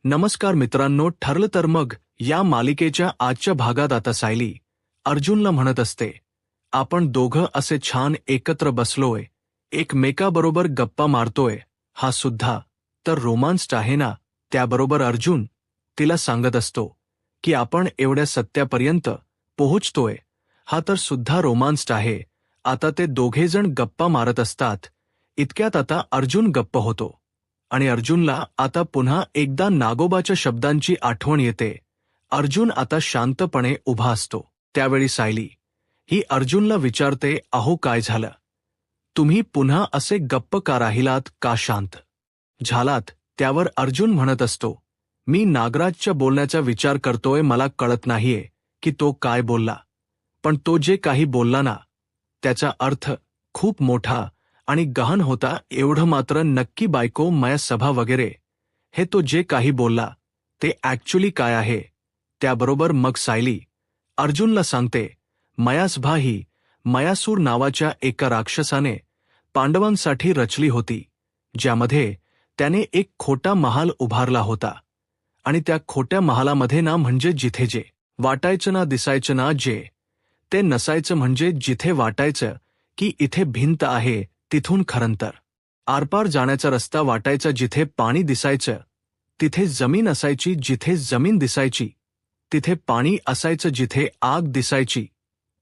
नमस्कार मित्रांनो, ठरलं तर मग या मालिकेच्या आजच्या भागात आता सायली अर्जुनला म्हणत असते, आपण दोघं असे छान एकत्र बसलोय, एकमेकाबरोबर गप्पा मारतोय, हा सुद्धा तर रोमांस आहे ना. त्याबरोबर अर्जुन तिला सांगत असतो की आपण एवढ्या सत्यापर्यंत पोहोचतोय, हा तर सुद्धा रोमांस आहे. आता ते दोघेजण गप्पा मारत असतात. इतक्यात आता अर्जुन गप्प होतो आणि अर्जुनला आता पुन्हा एकदा नागोबाच्या शब्दांची आठवण येते. अर्जुन आता शांतपणे उभा असतो. त्यावेळी सायली ही अर्जुनला विचारते, अहो काय झालं? तुम्ही पुन्हा असे गप्प का राहिलात, का शांत झालात? त्यावर अर्जुन म्हणत असतो, मी नागराजच्या बोलण्याचा विचार करतोय. मला कळत नाहीये की तो काय बोलला, पण तो जे काही बोलला ना, त्याचा अर्थ खूप मोठा आणि गहन होता. एवढं मात्र नक्की बायको माया सभा वगैरे, हे तो जे काही बोलला ते ॲक्च्युली काय आहे? त्याबरोबर मग सायली अर्जुनला सांगते, मयासभा ही मयासूर नावाच्या एका राक्षसाने पांडवांसाठी रचली होती, ज्यामध्ये त्याने एक खोटा महाल उभारला होता. आणि त्या खोट्या महालामध्ये ना, म्हणजे जिथे जे वाटायचं ना, दिसायचं ना, जे ते नसायचं. म्हणजे जिथे वाटायचं की इथे भिंत आहे, तिथून खरंतर आरपार जाण्याचा रस्ता वाटायचा. जिथे पाणी दिसायचं तिथे जमीन असायची, जिथे जमीन दिसायची तिथे पाणी असायचं, जिथे आग दिसायची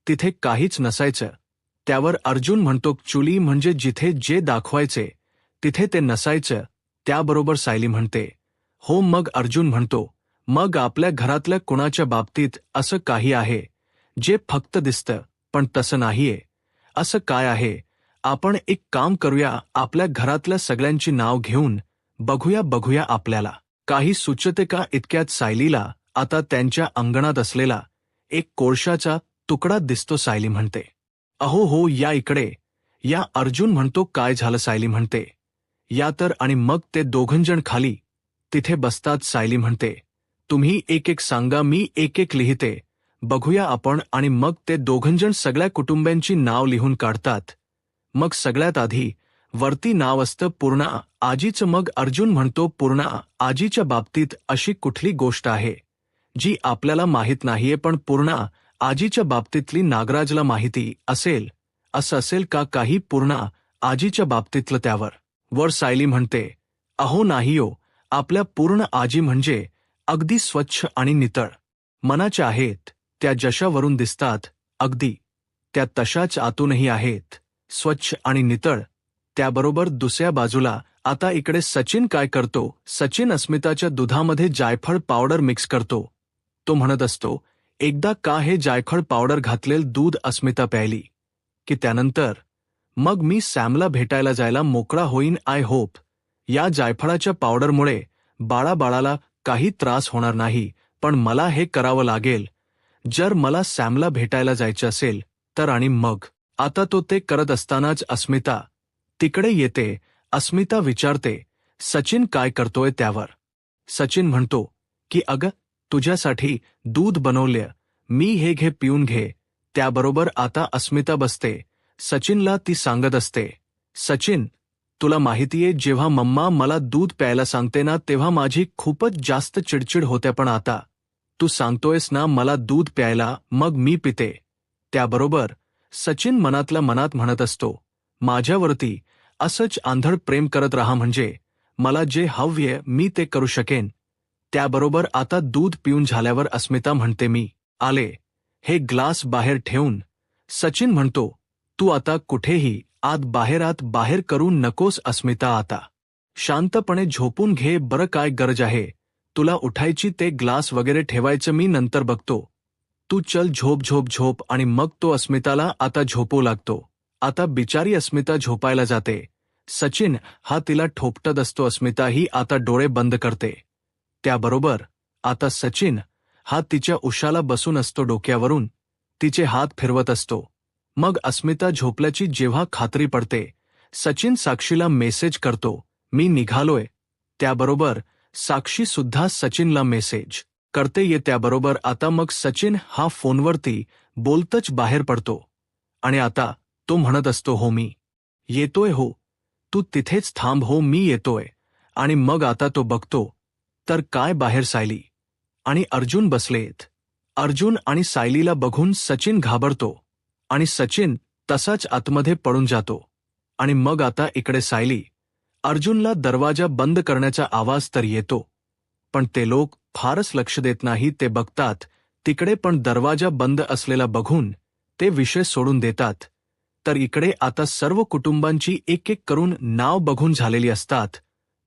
तिथे काहीच नसायचं. त्यावर अर्जुन म्हणतो, चुली म्हणजे जिथे जे दाखवायचे तिथे ते नसायचं. त्याबरोबर सायली म्हणते, हो. मग अर्जुन म्हणतो, मग आपल्या घरातल्या कुणाच्या बाबतीत असं काही आहे जे फक्त दिसतं पण तसं नाहीये? असं काय आहे? आपण एक काम करूया, आपल्या घरातल्या सगळ्यांची नाव घेऊन बघूया आपल्याला काही सुचते का? इतक्यात सायलीला आता त्यांच्या अंगणात असलेला एक कोळशाचा तुकडा दिसतो. सायली म्हणते, अहो हो, या इकडे या. अर्जुन म्हणतो, काय झालं? सायली म्हणते, या तर. आणि मग ते दोघंजण खाली तिथे बसतात. सायली म्हणते, तुम्ही एक एक सांगा, मी एक एक लिहिते, बघूया आपण. आणि मग ते दोघंजण सगळ्या कुटुंबांची नाव लिहून काढतात. मग सगळ्यात आधी वरती नाव असतं पूर्णा आजीचं. मग अर्जुन म्हणतो, पूर्णा आजीच्या बाबतीत अशी कुठली गोष्ट आहे जी आपल्याला माहीत नाहीये, पण पूर्णा आजीच्या बाबतीतली नागराजला माहिती असेल? असं असेल का काही पूर्णा आजीच्या बाबतीतलं? त्यावर वर सायली म्हणते, अहो नाही हो, आपल्या पूर्ण आजी म्हणजे अगदी स्वच्छ आणि नितळ मनाच्या आहेत. त्या जशावरून दिसतात अगदी त्या तशाच आतूनही आहेत, स्वच्छ आणि नितळ. त्याबरोबर दुसऱ्या बाजूला आता इकडे सचिन काय करतो? सचिन अस्मिताच्या दुधामध्ये जायफळ पावडर मिक्स करतो. तो म्हणत असतो, एकदा का हे जायफळ पावडर घातलेलं दूध अस्मिता प्यायली की त्यानंतर मग मी सॅमला भेटायला जायला मोकळा होईन. आय होप या जायफळाच्या पावडरमुळे बाळाला काही त्रास होणार नाही, पण मला हे करावं लागेल जर मला सॅमला भेटायला जायचं असेल तर. आणि मग आता तो ते करत असतानाच अस्मिता तिकडे येते. अस्मिता विचारते, सचिन काय करतोय? त्यावर सचिन म्हणतो की अगं, तुझ्यासाठी दूध बनवलं मी, हे घे, पिऊन घे. त्याबरोबर आता अस्मिता बसते. सचिनला ती सांगत असते, सचिन तुला माहितीये, जेव्हा मम्मा मला दूध प्यायला सांगते ना, तेव्हा माझी खूपच जास्त चिडचिड होते, पण आता तू सांगतोयस ना मला दूध प्यायला, मग मी पिते. त्याबरोबर सचिन मनातल्या मनात म्हणत असतो, माझ्यावरती असंच आंधळ प्रेम करत राहा, म्हणजे मला जे हवंय मी ते करू शकेन. त्याबरोबर आता दूध पिऊन झाल्यावर अस्मिता म्हणते, मी आले. हे ग्लास बाहेर ठेवून सचिन म्हणतो, तू आता कुठेही आत बाहेर करू नकोस अस्मिता, आता शांतपणे झोपून घे. बरं, काय गरज आहे तुला उठायची? ते ग्लास वगैरे ठेवायचं मी नंतर बघतो, तू चल, झोप. आणि मग तो अस्मिताला आता झोपू लागतो. आता बिचारी अस्मिता झोपायला जाते. सचिन हा तिला ठोपटत असतो. अस्मिता ही आता डोळे बंद करते. त्याबरोबर आता सचिन हा तिच्या उशाला बसून असतो, डोक्यावरून तिचे हात फिरवत असतो. मग अस्मिता झोपल्याची जेव्हा खात्री पडते, सचिन साक्षीला मेसेज करतो, मी निघालोय. त्याबरोबर साक्षी सुद्धा सचिनला मेसेज करते, त्याबरोबर आता मग सचिन हा फोनवरती बोलतच बाहेर पडतो. आणि आता तो म्हणत असतो, हो मी येतोय, हो तू तिथेच थांब, हो मी येतोय. आणि मग आता तो बघतो तर काय बाहेर सायली आणि अर्जुन बसलेत. अर्जुन आणि सायलीला बघून सचिन घाबरतो आणि सचिन तसाच आतमध्ये पळून जातो. आणि मग आता इकडे सायली. अर्जुनला दरवाजा बंद करण्याचा आवाज तर येतो, पण ते लोक फारच लक्ष देत नाही. ते बघतात तिकडे, पण दरवाजा बंद असलेला बघून ते विषय सोडून देतात. तर इकडे आता सर्व कुटुंबांची एक एक करून नाव बघून झालेली असतात,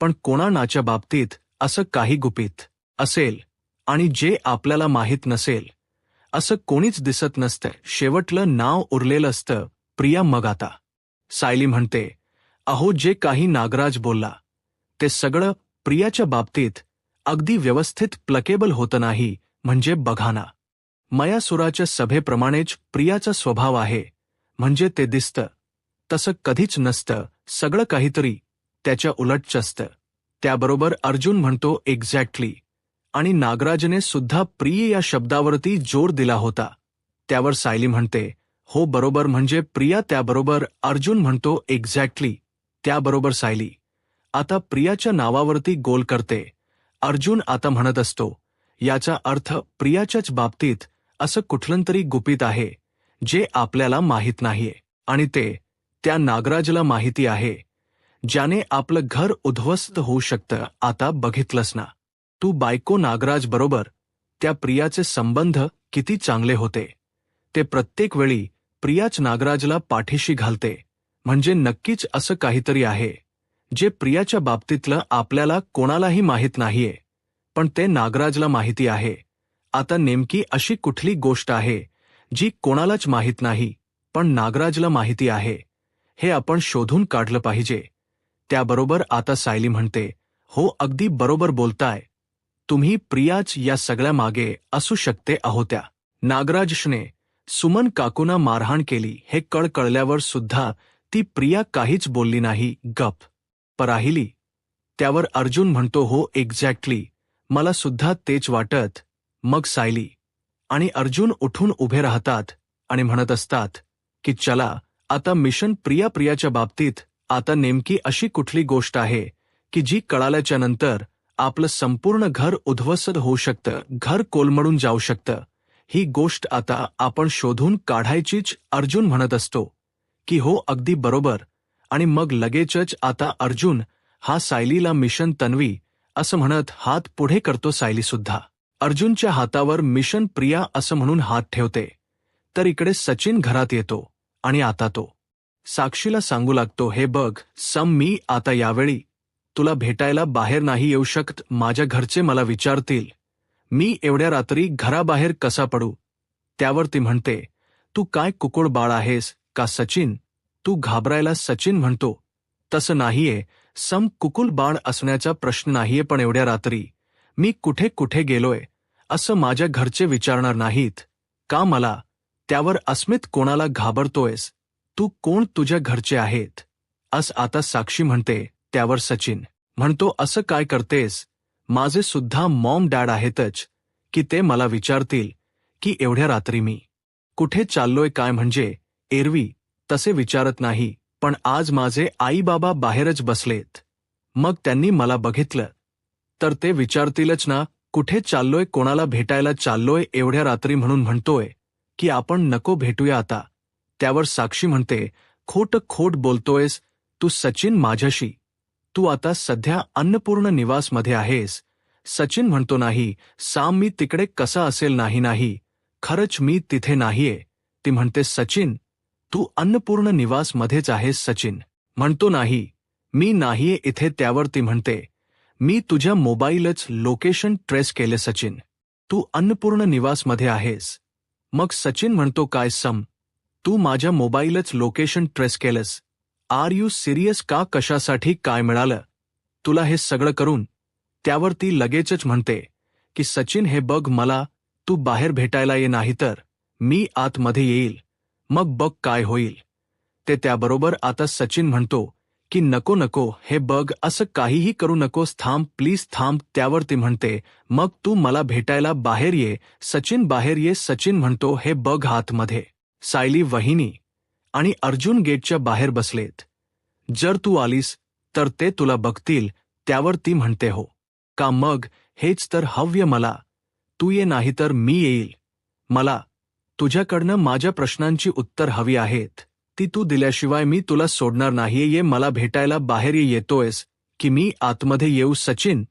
पण कोणाच्या बाबतीत असं काही गुपित असेल आणि जे आपल्याला माहीत नसेल असं कोणीच दिसत नसतं. शेवटलं नाव उरलेलं असतं प्रिया. मग आता सायली म्हणते, अहो जे काही नागराज बोलला ते सगळं प्रियाच्या बाबतीत अगदी व्यवस्थित प्लकेबल होतं नाही. म्हणजे बघा ना, मयासुराच्या सभेप्रमाणेच प्रियाचा स्वभाव आहे. म्हणजे ते दिसतं तसं कधीच नसतं, सगळं काहीतरी त्याच्या उलटच असतं. त्याबरोबर अर्जुन म्हणतो एक्झॅक्टली, आणि नागराजने सुद्धा प्रिय या शब्दावरती जोर दिला होता. त्यावर सायली म्हणते, हो बरोबर. म्हणजे प्रिया. त्याबरोबर अर्जुन म्हणतो एक्झॅक्टली. त्याबरोबर सायली आता प्रियाच्या नावावरती गोल करते. अर्जुन आता म्हणत असतो, याचा अर्थ प्रियाच्याच बाबतीत असं कुठलंतरी गुपित आहे जे आपल्याला माहीत नाहीये, आणि ते त्या नागराजला माहिती आहे, ज्याने आपलं घर उद्ध्वस्त होऊ शकतं. आता बघितलंस ना तू, बायको नागराज बरोबर त्या प्रियाचे संबंध किती चांगले होते. ते प्रत्येक वेळी प्रियाच नागराजला पाठीशी घालते. म्हणजे नक्कीच असं काहीतरी आहे जे प्रियाच्या बाबतीतलं आपल्याला कोणालाही माहीत नाहीये, पण ते नागराजला माहिती आहे. आता नेमकी अशी कुठली गोष्ट आहे जी कोणालाच माहीत नाही पण नागराजला माहिती आहे, हे आपण शोधून काढलं पाहिजे. त्याबरोबर आता सायली म्हणते, हो अगदी बरोबर बोलताय तुम्ही. प्रियाच या सगळ्या मागे असू शकते. आहोत्या नागराजने सुमन काकूंना मारहाण केली हे कळल्यावर सुद्धा ती प्रिया काहीच बोलली नाही, गप्प राहिली. त्यावर अर्जुन म्हणतो, हो एक्झॅक्टली, मला सुद्धा तेच वाटत. मग सायली आणि अर्जुन उठून उभे राहतात आणि म्हणत असतात की चला आता मिशन प्रियाच्या बाबतीत. आता नेमकी अशी कुठली गोष्ट आहे की जी कळाल्याच्या नंतर आपलं संपूर्ण घर उद्ध्वस्त होऊ शकतं, घर कोलमडून जाऊ शकतं. ही गोष्ट आता आपण शोधून काढायचीच. अर्जुन म्हणत असतो की हो अगदी बरोबर. आणि मग लगेचच आता अर्जुन हा सायलीला मिशन तन्वी असं म्हणत हात पुढे करतो. सायली सुद्धा अर्जुनच्या हातावर मिशन प्रिया असं म्हणून हात ठेवते. तर इकडे सचिन घरात येतो आणि आता तो साक्षीला सांगू लागतो, हे बघ मी आता यावेळी तुला भेटायला बाहेर नाही येऊ शकत. माझ्या घरचे मला विचारतील मी एवढ्या रात्री घराबाहेर कसा पडू. त्यावर ती म्हणते, तू काय कुकुळ बाळ आहेस का सचिन. तू घाबरायला. सचिन म्हणतो, तसं नाहीये कुकुल बाळ असण्याचा प्रश्न नाहीये, पण एवढ्या रात्री मी कुठे कुठे गेलोय असं माझ्या घरचे विचारणार नाहीत का मला. त्यावर अस्मित, कोणाला घाबरतोयस तू. कोण तुझ्या घरचे आहेत असं आता साक्षी म्हणते. त्यावर सचिन म्हणतो, असं काय करतेस, माझे सुद्धा मॉम डॅड आहेतच की ते मला विचारतील की एवढ्या रात्री मी कुठे चाललोय काय. म्हणजे एरवी तसे विचारत नाही, पण आज माझे आई बाबा बाहेरच बसलेत. मग त्यांनी मला बघितलं तर ते विचारतीलच ना कुठे चाललोय, कोणाला भेटायला चाललोय एवढ्या रात्री. म्हणून म्हणतोय की आपण नको भेटूया आता. त्यावर साक्षी म्हणते, खोट बोलतोयस तू सचिन माझ्याशी. तू आता सध्या अन्नपूर्ण निवासमध्ये आहेस. सचिन म्हणतो, नाही मी तिकडे कसा असेल. नाही खरंच मी तिथे नाहीये. ती म्हणते, सचिन तू अन्नपूर्ण निवासमध्येच आहेस. सचिन म्हणतो, नाही मी नाहीये इथे. त्यावर ती म्हणते, मी तुझ्या मोबाईलच लोकेशन ट्रेस केले सचिन, तू अन्नपूर्ण निवासमध्ये आहेस. मग सचिन म्हणतो, काय तू माझ्या मोबाईलच लोकेशन ट्रेस केलंस. आर यू सिरियस का. कशासाठी, काय मिळालं तुला हे सगळं करून. त्यावर ती लगेचच म्हणते की सचिन हे बघ, मला तू बाहेर भेटायला ये, नाहीतर मी आतमध्ये येईल, मग बघ काय होईल ते. त्याबरोबर आता सचिन म्हणतो की नको हे बघ, असं काहीही करू नकोस, थांब प्लीज थांब. त्यावर ती म्हणते, मग तू मला भेटायला बाहेर ये सचिन, बाहेर ये. सचिन म्हणतो, हे बघ आतमध्ये सायली वहिनी आणि अर्जुन गेटच्या बाहेर बसलेत. जर तू आलीस तर ते तुला बघतील. त्यावर ती म्हणते, हो का. मग हेच तर हव्य मला. तू ये नाहीतर मी येईल. मला तुझ्याकडनं माझ्या प्रश्नांची उत्तर हवी आहेत. ती तू दिल्याशिवाय मी तुला सोडणार नाहीये. ये मला भेटायला बाहेर येतोयस की मी आतमध्ये येऊ सचिन?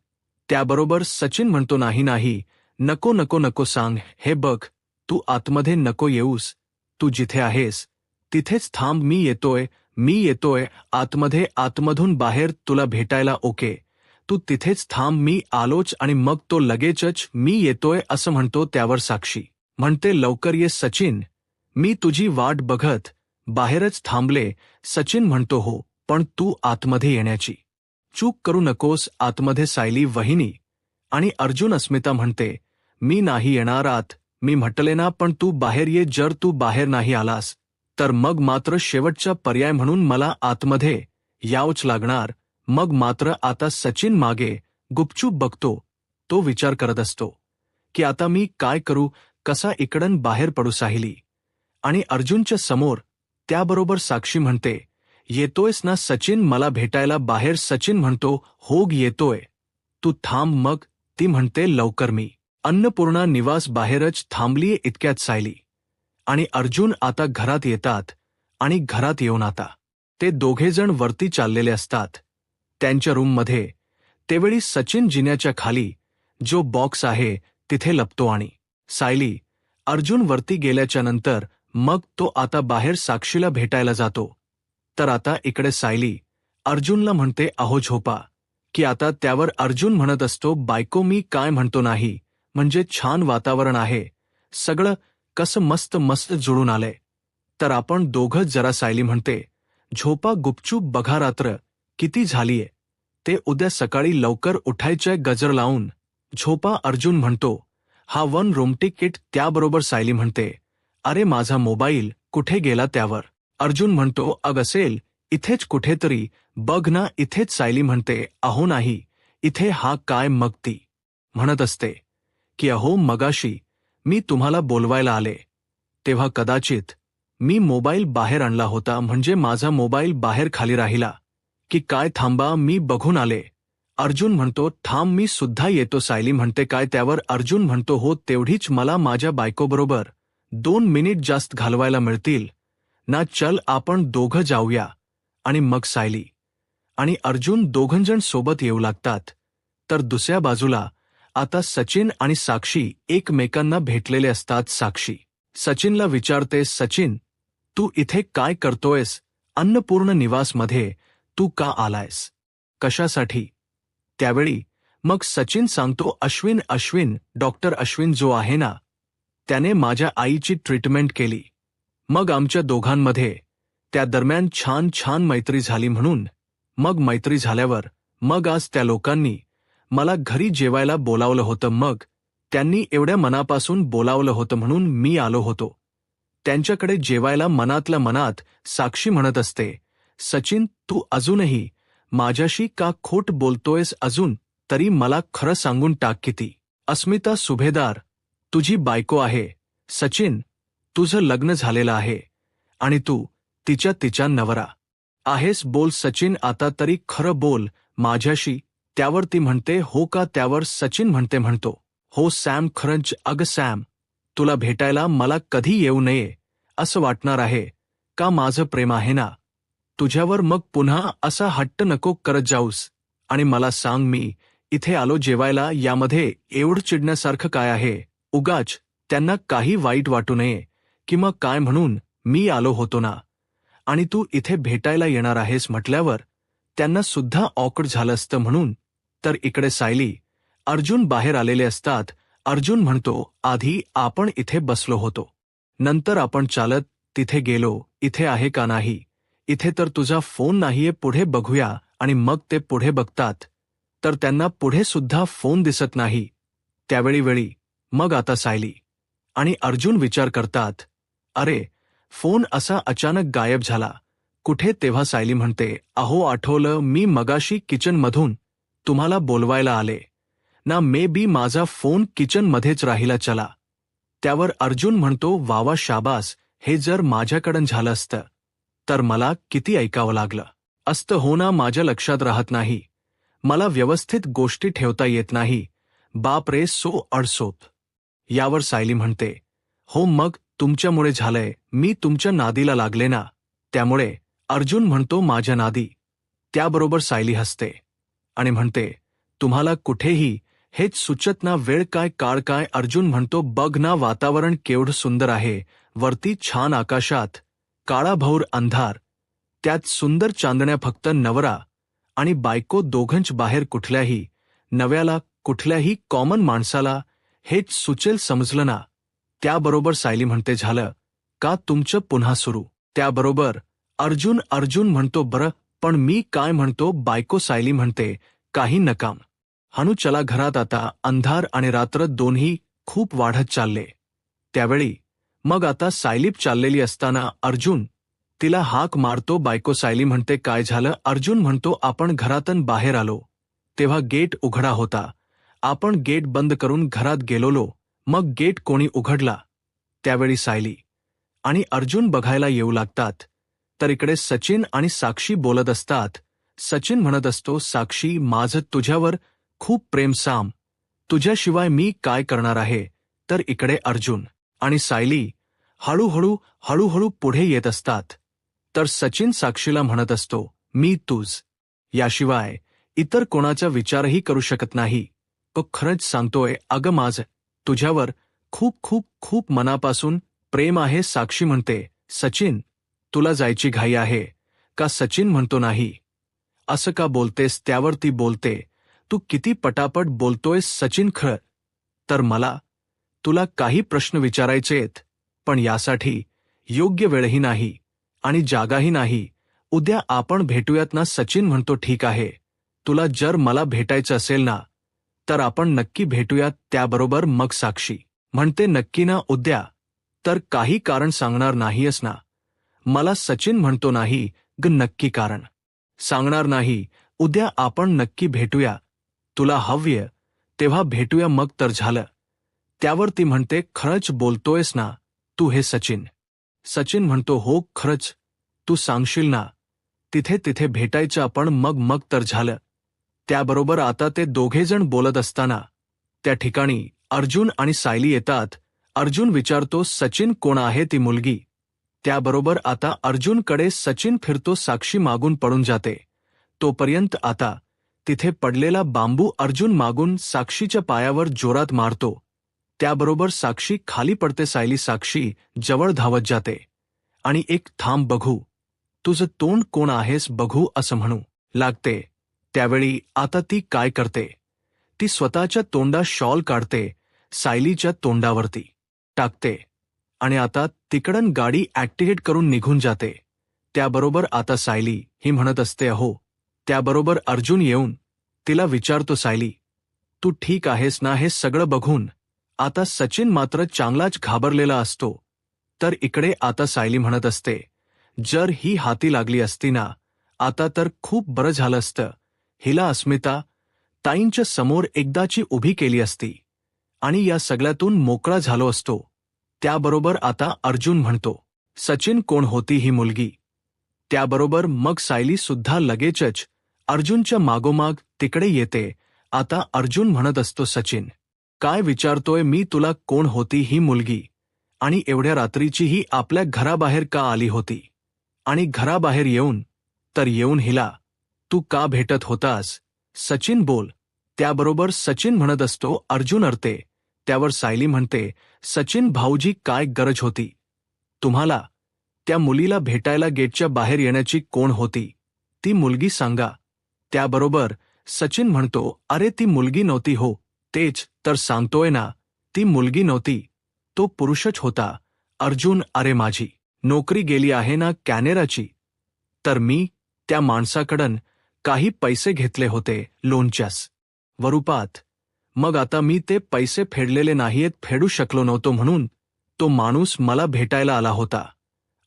त्याबरोबर सचिन म्हणतो नाही नाही, नको नको नको सांग. हे बघ, तू आतमध्ये नको येऊस. तू जिथे आहेस तिथेच थांब. मी येतोय आतमध्ये, आतमधून बाहेर तुला भेटायला. ओके, तू तिथेच थांब, मी आलोच. आणि मग तो लगेचच मी येतोय असं म्हणतो. त्यावर साक्षी म्हणते लवकर ये सचिन, मी तुझी वाट बघत बाहेरच थांबले. सचिन म्हणतो हो, पण तू आतमध्ये येण्याची चूक करू नकोस. आतमध्ये सायली वहिनी आणि अर्जुन. अस्मिता म्हणते मी नाही येणार आत. मी म्हटले ना, पण तू बाहेर ये. जर तू बाहेर नाही आलास तर मग मात्र शेवटचा पर्याय म्हणून मला आतमध्ये यावंच लागणार. मग मात्र आता सचिन मागे गुपचूप बघतो. तो विचार करत असतो की आता मी काय करू, कसा इकडून बाहेर पडू. सायली आणि अर्जुनच्या समोर. त्याबरोबर साक्षी म्हणते येतोयस ना सचिन मला भेटायला बाहेर? सचिन म्हणतो हो येतोय, तू थांब. मग ती म्हणते लवकर. मी अन्नपूर्णा निवास बाहेरच थांबलीये. इतक्यात सायली आणि अर्जुन आता घरात येतात. आणि घरात येऊन आता ते दोघेजण वरती चाललेले असतात त्यांच्या रूममध्ये. तेवेळी सचिन जिन्याच्या खाली जो बॉक्स आहे तिथे लपतो आणि सायली अर्जुन वरती गेल्याच्या नंतर मग तो आता बाहेर साक्षीला भेटायला जातो. तर आता इकडे सायली अर्जुनला म्हणते अहो झोपा. की आता त्यावर अर्जुन म्हणत असतो बायको मी काय म्हणतो नाही, म्हणजे छान वातावरण आहे, सगळं कसं मस्त मस्त जुळून आलंय, तर आपण दोघं जरा. सायली म्हणते झोपा गुपचूप. बघा रात्र किती झालीये, ते उद्या सकाळी लवकर उठायचंय गजर लावून. झोपा. अर्जुन म्हणतो हा 1 रूम तिकीट. त्याबरोबर सायली म्हणते अरे माझा मोबाईल कुठे गेला? त्यावर अर्जुन म्हणतो अग असेल इथेच कुठेतरी, बघ ना इथेच. सायली म्हणते अहो नाही इथे. हा काय? मग ती म्हणत असते की अहो मगाशी मी तुम्हाला बोलवायला आले तेव्हा कदाचित मी मोबाईल बाहेर आणला होता, म्हणजे माझा मोबाईल बाहेर खाली राहिला की काय? थांबा मी बघून आले. अर्जुन म्हणतो थांब मी सुद्धा येतो. सायली म्हणते काय? त्यावर अर्जुन म्हणतो हो तेवढीच मला माझ्या बायकोबरोबर 2 मिनिट जास्त घालवायला मिळतील ना. चल आपण दोघं जाऊया. आणि मग सायली आणि अर्जुन दोघंजण सोबत येऊ लागतात. तर दुसऱ्या बाजूला आता सचिन आणि साक्षी एकमेकांना भेटलेले असतात. साक्षी सचिनला विचारते सचिन तू इथे काय करतोयस? अन्नपूर्ण निवासमध्ये तू का आलायस? कशासाठी? त्यावेळी मग सचिन सांगतो अश्विन डॉक्टर अश्विन जो आहे ना, त्याने माझ्या आईची ट्रीटमेंट केली. मग आमच्या दोघांमध्ये त्या दरम्यान छान छान मैत्री झाली. म्हणून मग मैत्री झाल्यावर मग आज त्या लोकांनी मला घरी जेवायला बोलावलं होतं. मग त्यांनी एवढ्या मनापासून बोलावलं होतं म्हणून मी आलो होतो त्यांच्याकडे जेवायला. मनातल्या मनात साक्षी म्हणत असते सचिन तू अजूनही माझ्याशी का खोट बोलतोयस? अजून तरी मला खरं सांगून टाक. किती? अस्मिता सुभेदार तुझी बायको आहे. सचिन तुझं लग्न झालेलं आहे आणि तू तिच्या नवरा आहेस. बोल सचिन आता तरी खरं बोल माझ्याशी. त्यावर ती म्हणते हो का? त्यावर सचिन म्हणतो हो सॅम खरंच. अग सॅम तुला भेटायला मला कधी येऊ नये असं वाटणार आहे का? माझं प्रेम आहे ना तुझ्यावर. मग पुन्हा असा हट्ट नको करत जाऊस. आणि मला सांग मी इथे आलो जेवायला, यामध्ये एवढं चिडण्यासारखं काय आहे? उगाच त्यांना काही वाईट वाटू नये किंवा काय म्हणून मी आलो होतो ना, आणि तू इथे भेटायला येणार आहेस म्हटल्यावर त्यांना सुद्धा ऑकवर्ड झालं असतं म्हणून. तर इकडे सायली अर्जुन बाहेर आलेले असतात. अर्जुन म्हणतो आधी आपण इथे बसलो होतो, नंतर आपण चालत तिथे गेलो. इथे आहे का नाही? इथे तर तुझा फोन नाहीये. पुढे बघूया. आणि मग ते पुढे बघतात तर त्यांना पुढे सुद्धा फोन दिसत नाही. त्यावेळी मग आता सायली आणि अर्जुन विचार करतात अरे फोन असा अचानक गायब झाला कुठे? तेव्हा सायली म्हणते अहो आठवलं, मी मगाशी किचनमधून तुम्हाला बोलवायला आले ना, मे बी माझा फोन किचनमध्येच राहिला. चला. त्यावर अर्जुन म्हणतो वावा शाबास, हे जर माझ्याकडून झालं असतं तर मला किती ऐकावं लागलं असतं. हो ना, माझ्या लक्षात राहत नाही, मला व्यवस्थित गोष्टी ठेवता येत नाही. बाप रे सो अडसोत. यावर सायली म्हणते, हो मग तुमच्यामुळे झालंय, मी तुमच्या नादीला लागले ना, त्यामुळे. अर्जुन म्हणतो, माझ्या नादी. त्याबरोबर सायली हसते आणि म्हणते, तुम्हाला कुठेही हेच सुचत ना, वेळ काय काळ काय. अर्जुन म्हणतो, बघ ना वातावरण केवढं सुंदर आहे, वरती छान आकाशात काळाभौर अंधार, त्यात सुंदर चांदण्या. फक्त नवरा आणि बायको दोघंच बाहेर. कुठल्याही नव्याला, कुठल्याही कॉमन माणसाला हेच सुचेल, समजलं ना. त्याबरोबर सायली म्हणते, झालं का तुमचं पुन्हा सुरू. त्याबरोबर अर्जुन म्हणतो, बरं पण मी काय म्हणतो. बायको सायली म्हणते, काही नकाम हानू, चला घरात. आता अंधार आणि रात्र दोन्ही खूप वाढत चालले. त्यावेळी मग आता सायली चाललेली असताना अर्जुन तिला हाक मारतो. बायको सायली म्हणते, काय झालं. अर्जुन म्हणतो, आपण घरातून बाहेर आलो तेव्हा गेट उघडा होता. आपण गेट बंद करून घरात गेलोलो, मग गेट कोणी उघडला. त्यावेळी सायली आणि अर्जुन बघायला येऊ लागतात, तर इकडे सचिन आणि साक्षी बोलत असतात. सचिन म्हणत असतो, साक्षी माझं तुझ्यावर खूप प्रेम साम, तुझ्याशिवाय मी काय करणार आहे. तर इकडे अर्जुन आणि सायली हळूहळू पुढे येत असतात. तर सचिन साक्षीला म्हणत असतो, मी तुझ याशिवाय इतर कोणाचा विचारही करू शकत नाही. तो खरंच सांगतोय, अगं माझं तुझ्यावर खूप खूप खूप मनापासून प्रेम आहे. साक्षी म्हणते, सचिन तुला जायची घाई आहे का. सचिन म्हणतो, नाही. असं का बोलतेस. त्यावर ती बोलते, तू किती पटापट बोलतोयस सचिन. खरं तर मला तुला काही प्रश्न विचारायचेत, पण यासाठी योग्य वेळही नाही आणि जागाही नाही. उद्या आपण भेटूयात ना. सचिन म्हणतो, ठीक आहे, तुला जर मला भेटायचं असेल ना तर आपण नक्की भेटूयात. त्याबरोबर मग साक्षी म्हणते, नक्की ना उद्या. तर काही कारण सांगणार नाहीयस ना. मला सचिन म्हणतो, नाही ग, नक्की कारण सांगणार नाही. उद्या आपण नक्की भेटूया, तुला हव्य तेव्हा भेटूया. मग तर झालं. त्यावर ती म्हणते, खरंच बोलतोयस ना तू हे सचिन. सचिन म्हणतो, हो खरंच, तू सांगशील ना तिथे भेटायचं आपण. मग तर झालं. त्याबरोबर आता ते दोघेजण बोलत असताना त्या ठिकाणी अर्जुन आणि सायली येतात. अर्जुन विचारतो, सचिन कोण आहे ती मुलगी. त्याबरोबर आता अर्जुनकडे सचिन फिरतो. साक्षी मागून पडून जाते. तोपर्यंत आता तिथे पडलेला बांबू अर्जुन मागून साक्षीच्या पायावर जोरात मारतो. त्याबरोबर साक्षी खाली पडते. सायली साक्षी जवळ धावत जाते आणि एक थांब बघू, तुझं तोंड कोण आहेस बघू असं म्हणू लागते. त्यावेळी आता ती काय करते, ती स्वतःच्या तोंडा शॉल काढते, सायलीच्या तोंडावरती टाकते आणि आता तिकडन गाडी ऍक्टिव्हेट करून निघून जाते. त्याबरोबर आता सायली ही म्हणत असते, अहो. त्याबरोबर अर्जुन येऊन तिला विचारतो, सायली तू ठीक आहेस ना. हे सगळं बघून आता सचिन मात्र चांगलाच घाबरलेला असतो. तर इकडे आता सायली म्हणत असते, जर ही हाती लागली असती ना आता तर खूप बरं झालं असतं. हिला अस्मिता ताईंच्या समोर एकदाची उभी केली असती आणि या सगळ्यातून मोकळा झालो असतो. त्याबरोबर आता अर्जुन म्हणतो, सचिन कोण होती ही मुलगी. त्याबरोबर मग सायली सुद्धा लगेचच अर्जुनच्या मागोमाग तिकडे येते. आता अर्जुन म्हणत असतो, सचिन काय विचारतोय मी तुला, कोण होती ही मुलगी आणि एवढ्या रात्रीची ही आपल्या घराबाहेर का आली होती आणि घराबाहेर येऊन हिला तू का भेटत होतास. सचिन बोल. त्याबरोबर सचिन म्हणत असतो, अर्जुन अडते. त्यावर सायली म्हणते, सचिन भाऊजी काय गरज होती तुम्हाला त्या मुलीला भेटायला. गेटच्या बाहेर येण्याची कोण होती ती मुलगी सांगा. त्याबरोबर सचिन म्हणतो, अरे ती मुलगी नव्हती. हो तेच तर सांगतोय ना, ती मुलगी नव्हती, तो पुरुषच होता. अर्जुन, अरे माझी नोकरी गेली आहे ना कॅनेराची, तर मी त्या माणसाकडून काही पैसे घेतले होते लोनच्याच स्वरूपात. मग आता मी ते पैसे फेडलेले नाहीत, फेडू शकलो नव्हतो, म्हणून तो माणूस मला भेटायला आला होता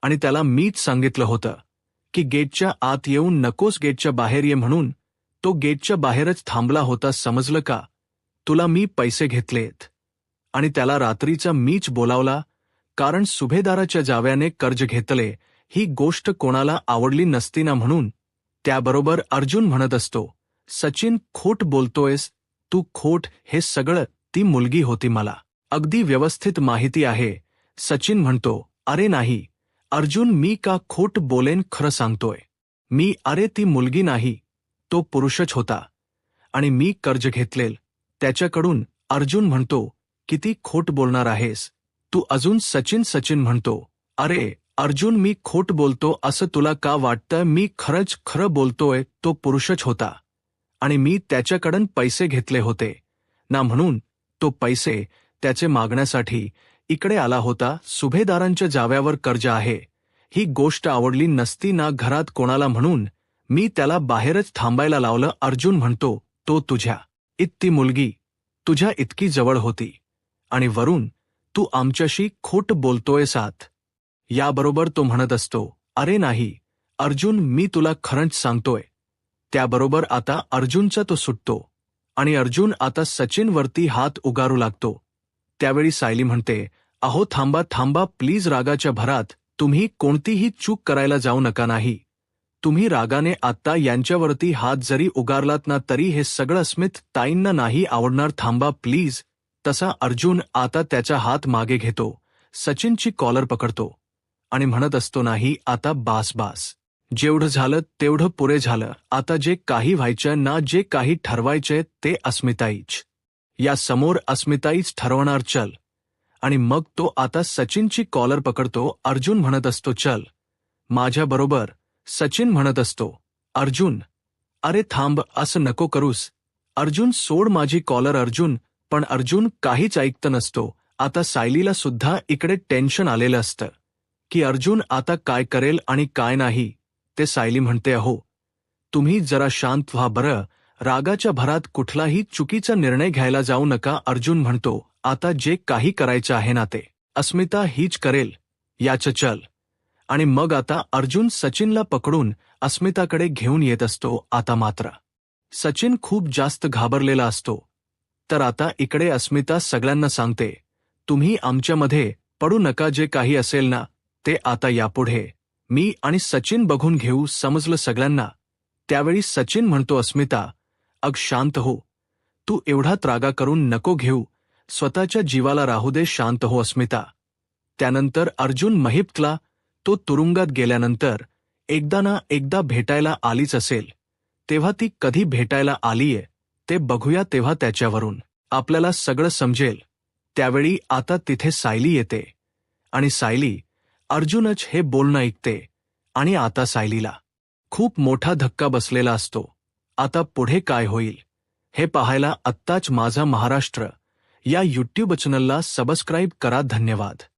आणि त्याला मीच सांगितलं होतं की गेटच्या आत येऊ नकोस, गेटच्या बाहेर ये म्हणून. तो गेटच्या बाहेरच थांबला होता, समजलं का तुला. मी पैसे घेतलेत आणि त्याला रात्रीचा मीच बोलावला, कारण सुभेदाराच्या जाव्याने कर्ज घेतले. ही गोष्ट कोणाला आवडली नसती ना म्हणून. त्याबरोबर अर्जुन म्हणत असतो, सचिन खोट बोलतोयस, तू खोट हे सगळं ती मुलगी होती मला अगदी व्यवस्थित माहिती आहे. सचिन म्हणतो, अरे नाही अर्जुन, मी का खोट बोलेन, खरं सांगतोय मी. अरे ती मुलगी नाही, तो पुरुषच होता आणि मी कर्ज घेतलेल त्याच्याकडून. अर्जुन म्हणतो, किती खोट बोलणार आहेस तू अजून. सचिन म्हणतो, अरे अर्जुन, मी खोट बोलतो असं तुला का वाटतं? मी खरंच खरं बोलतोय. तो पुरुषच होता आणि मी त्याच्याकडून पैसे घेतले होते ना, म्हणून तो पैसे त्याचे मागण्यासाठी इकडे आला होता. सुभेदारांच्या जाव्यावर कर्ज आहे. ही गोष्ट आवडली नसती ना घरात कोणाला, म्हणून मी त्याला बाहेरच थांबायला लावलं. अर्जुन म्हणतो, तो तुझ्या इतकी मुलगी तुझ्या इतकी जवळ होती आणि वरून तू आमच्याशी खोट बोलतोय साथ. याबरोबर तो म्हणत असतो, अरे नाही अर्जुन, मी तुला खरंच सांगतोय. त्याबरोबर आता अर्जुनचा तो सुटतो आणि अर्जुन आता सचिनवरती हात उगारू लागतो. त्यावेळी सायली म्हणते, अहो थांबा थांबा प्लीज, रागाच्या भरात तुम्ही कोणतीही चूक करायला जाऊ नका. नाही, तुम्ही रागाने आत्ता यांच्यावरती हात जरी उगारलात ना तरी हे सगळं स्मिथ ताईंना नाही आवडणार. थांबा प्लीज. तसा अर्जुन आता त्याचा हात मागे घेतो, सचिनची कॉलर पकडतो आणि म्हणत असतो, नाही आता बास बास, जेवढं झालं तेवढं पुरे झालं. आता जे काही व्हायचं ना, जे काही ठरवायचे ते अस्मिताईच या समोर अस्मिताईच ठरवणार. चल. आणि मग तो आता सचिनची कॉलर पकडतो. अर्जुन म्हणत असतो, चल माझ्या बरोबर. सचिन म्हणत असतो, अर्जुन अरे थांब, असं नको करूस. अर्जुन सोड माझी कॉलर. अर्जुन पण अर्जुन काहीच ऐकत नसतो. आता सायलीला सुद्धा इकडे टेन्शन आलेलं असतं की अर्जुन आता काय करेल आणि काय नाही ते. सायली म्हणते, अहो तुम्ही जरा शांत व्हा बरं, रागाच्या भरात कुठलाही चुकीचा निर्णय घ्यायला जाऊ नका. अर्जुन म्हणतो, आता जे काही करायचं आहे ना ते अस्मिता हीच करेल, याचं चल. आणि मग आता अर्जुन सचिनला पकडून अस्मिताकडे घेऊन येत असतो. आता मात्र सचिन खूप जास्त घाबरलेला असतो. तर आता इकडे अस्मिता सगळ्यांना सांगते, तुम्ही आमच्यामध्ये पडू नका. जे काही असेल ना ते आता यापुढे मी आणि सचिन बघून घेऊ, समजलं सगळ्यांना. त्यावेळी सचिन म्हणतो, अस्मिता अग शांत हो, तू एवढा त्रागा करून नको घेऊ, स्वतःच्या जीवाला राहू दे, शांत हो अस्मिता. त्यानंतर अर्जुन महिप्तला तो तुरुंगात गेल्यानंतर एकदा ना एकदा भेटायला आलीच असेल. तेव्हा ती कधी भेटायला आलीये ते बघूया, तेव्हा त्याच्यावरून आपल्याला सगळं समजेल. त्यावेळी आता तिथे सायली येते आणि सायली अर्जुनच हे बोलणं ऐकते आणि आता सायलीला खूप मोठा धक्का बसलेला असतो. आता पुढे काय होईल हे पाहायला आत्ताच माझा महाराष्ट्र या यूट्यूब चॅनलला सबस्क्राईब करा. धन्यवाद.